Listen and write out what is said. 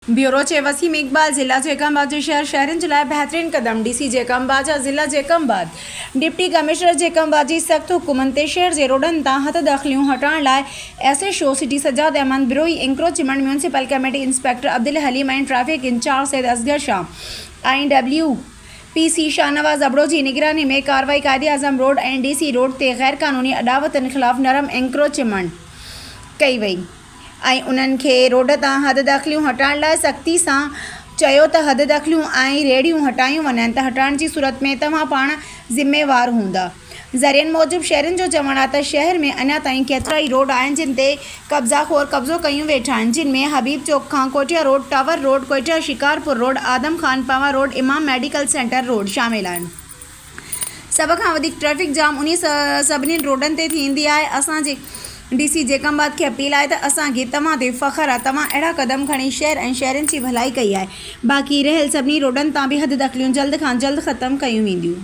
Bureau चे वसीम इकबाल ज़िला जैकंबाद शहरनि जे लाइ बहितरीन क़दम। डीसी जैकंबाद ज़िला जैकंबाद डिप्टी कमिश्नर जैकंबाद जी सख्त हुकुमनि ते शहर जे रोडनि तां हद दाख़िलियूं हटाइण लाइ SHO city Sajjad Ahmed Birohi encroachment municipal committee inspector Abdul Haleem ऐं ट्रैफिक इंचार्ज सैयद असगर शाह ऐं WPC शाहनवाज़ अबड़ो जी निगरानी में कार्रवाई कायदे आज़म रोड ऐं DC रोड ते गैर क़ानूनी अडावतनि ख़िलाफ़ नरम इंक्रोचमेंट कई वई ऐं उन्हनि खे रोड तां हद दाख़िलियूं हटाइण लाइ सख़्ती सां चयो त हद दाख़िलियूं ऐं रेड़ियूं हटायूं वञनि त हटाइण जी सूरत में तव्हां पाण ज़िम्मेवार हूंदा। ज़रियनि मूजिबि शहरनि जो चवणु आहे त शहर में अञा ताईं केतिरा ई रोड आहिनि जिन ते कब्ज़ो कयूं वेठा आहिनि, जिन में Habib Chowk Khan Kotia road, tower road, Kotia Shikarpur road, Adam Khan Pawa road, Imam medical centre road शामिल आहिनि। सभ खां वधीक ट्रैफिक जाम उन्ही सभिनी रोडनि ते थींदी आहे। असांजे DC जैकंबाद खे अपील आहे त असांखे तव्हां ते फ़ख्रु आहे, तव्हां अहिड़ा क़दम खणी शहर ऐं शहरनि जी भलाई कई आहे। बाक़ी रहियल सभिनी रोडनि तां बि हद दाख़िलियूं जल्द खां जल्द ख़तमु कयूं वेंदियूं।